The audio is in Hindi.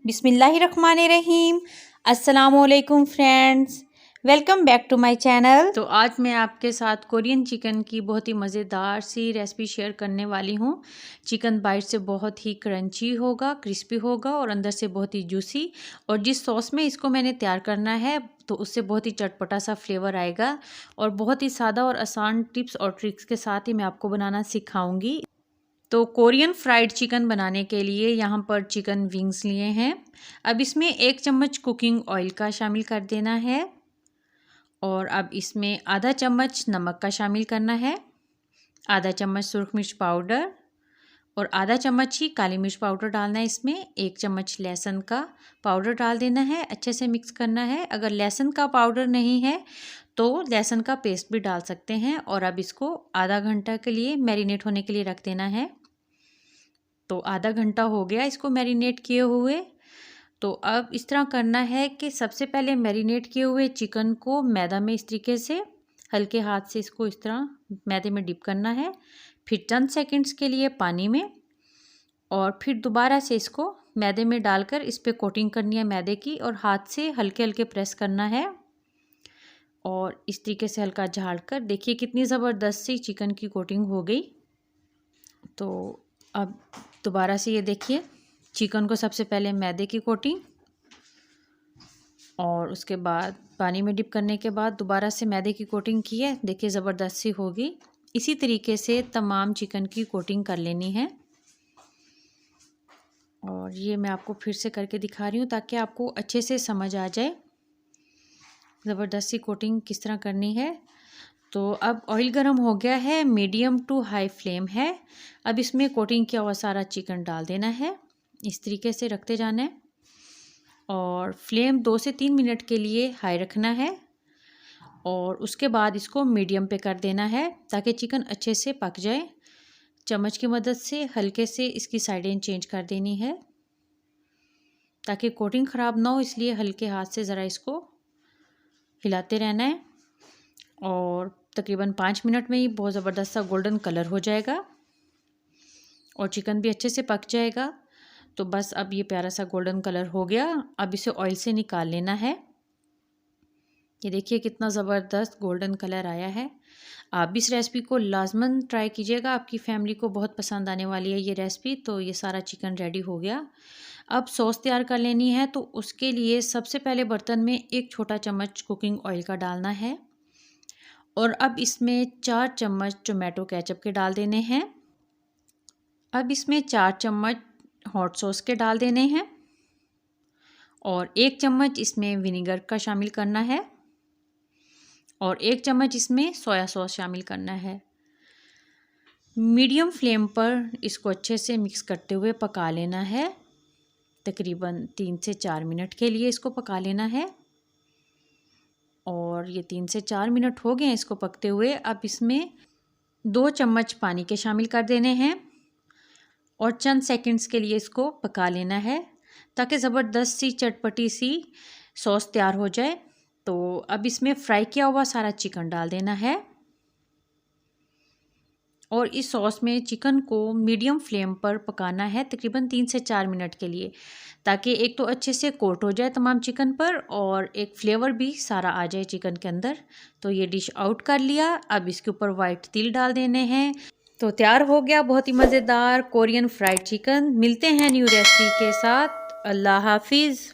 बिस्मिल्लाहिर्रहमानिर्रहीम। अस्सलामुअलैकुम friends, welcome back to my channel. तो आज मैं आपके साथ कोरियन चिकन की बहुत ही मज़ेदार सी रेसिपी शेयर करने वाली हूँ। चिकन बाइट से बहुत ही क्रंची होगा, क्रिस्पी होगा और अंदर से बहुत ही जूसी। और जिस सॉस में इसको मैंने तैयार करना है तो उससे बहुत ही चटपटा सा फ्लेवर आएगा। और बहुत ही सादा और आसान टिप्स और ट्रिक्स के साथ ही मैं आपको बनाना सिखाऊंगी। तो कोरियन फ्राइड चिकन बनाने के लिए यहाँ पर चिकन विंग्स लिए हैं। अब इसमें 1 चम्मच कुकिंग ऑयल का शामिल कर देना है और अब इसमें आधा चम्मच नमक का शामिल करना है, आधा चम्मच सुरख मिर्च पाउडर और आधा चम्मच ही काली मिर्च पाउडर डालना है। इसमें 1 चम्मच लहसुन का पाउडर डाल देना है, अच्छे से मिक्स करना है। अगर लहसुन का पाउडर नहीं है तो लहसुन का पेस्ट भी डाल सकते हैं। और अब इसको आधा घंटा के लिए मैरिनेट होने के लिए रख देना है। तो आधा घंटा हो गया इसको मैरिनेट किए हुए। तो अब इस तरह करना है कि सबसे पहले मैरिनेट किए हुए चिकन को मैदा में इस तरीके से हल्के हाथ से इसको इस तरह मैदे में डिप करना है, फिर 10 सेकंड्स के लिए पानी में और फिर दोबारा से इसको मैदे में डालकर इस पर कोटिंग करनी है मैदे की और हाथ से हल्के हल्के प्रेस करना है। और इस तरीके से हल्का झाड़ कर देखिए कितनी ज़बरदस्त सी चिकन की कोटिंग हो गई। तो अब दोबारा से ये देखिए चिकन को सबसे पहले मैदे की कोटिंग और उसके बाद पानी में डिप करने के बाद दोबारा से मैदे की कोटिंग की है। देखिए ज़बरदस्त सी होगी। इसी तरीके से तमाम चिकन की कोटिंग कर लेनी है। और ये मैं आपको फिर से करके दिखा रही हूँ ताकि आपको अच्छे से समझ आ जाए ज़बरदस्त सी कोटिंग किस तरह करनी है। तो अब ऑयल गरम हो गया है, मीडियम टू हाई फ्लेम है। अब इसमें कोटिंग किया हुआ सारा चिकन डाल देना है, इस तरीके से रखते जाना है और फ्लेम 2 से 3 मिनट के लिए हाई रखना है। और उसके बाद इसको मीडियम पे कर देना है ताकि चिकन अच्छे से पक जाए। चम्मच की मदद से हल्के से इसकी साइडें चेंज कर देनी है ताकि कोटिंग ख़राब ना हो, इसलिए हल्के हाथ से ज़रा इसको हिलाते रहना है। और तकरीबन 5 मिनट में ही बहुत ज़बरदस्त सा गोल्डन कलर हो जाएगा और चिकन भी अच्छे से पक जाएगा। तो बस अब ये प्यारा सा गोल्डन कलर हो गया। अब इसे ऑयल से निकाल लेना है। ये देखिए कितना ज़बरदस्त गोल्डन कलर आया है। आप भी इस रेसिपी को लाजमन ट्राई कीजिएगा, आपकी फैमिली को बहुत पसंद आने वाली है ये रेसिपी। तो ये सारा चिकन रेडी हो गया। अब सॉस तैयार कर लेनी है। तो उसके लिए सबसे पहले बर्तन में 1 छोटा चम्मच कुकिंग ऑयल का डालना है और अब इसमें 4 चम्मच टोमेटो केचप के डाल देने हैं। अब इसमें 4 चम्मच हॉट सॉस के डाल देने हैं और 1 चम्मच इसमें विनेगर का शामिल करना है और 1 चम्मच इसमें सोया सॉस शामिल करना है। मीडियम फ्लेम पर इसको अच्छे से मिक्स करते हुए पका लेना है। तकरीबन 3 से 4 मिनट के लिए इसको पका लेना है। और ये 3 से 4 मिनट हो गए हैं इसको पकते हुए। अब इसमें 2 चम्मच पानी के शामिल कर देने हैं और चंद सेकंड्स के लिए इसको पका लेना है ताकि ज़बरदस्त सी चटपटी सी सॉस तैयार हो जाए। तो अब इसमें फ्राई किया हुआ सारा चिकन डाल देना है और इस सॉस में चिकन को मीडियम फ्लेम पर पकाना है तकरीबन 3 से 4 मिनट के लिए ताकि एक तो अच्छे से कोट हो जाए तमाम चिकन पर और एक फ्लेवर भी सारा आ जाए चिकन के अंदर। तो ये डिश आउट कर लिया। अब इसके ऊपर वाइट तिल डाल देने हैं। तो तैयार हो गया बहुत ही मज़ेदार कोरियन फ्राइड चिकन। मिलते हैं न्यू रेसिपी के साथ। अल्लाह हाफिज़।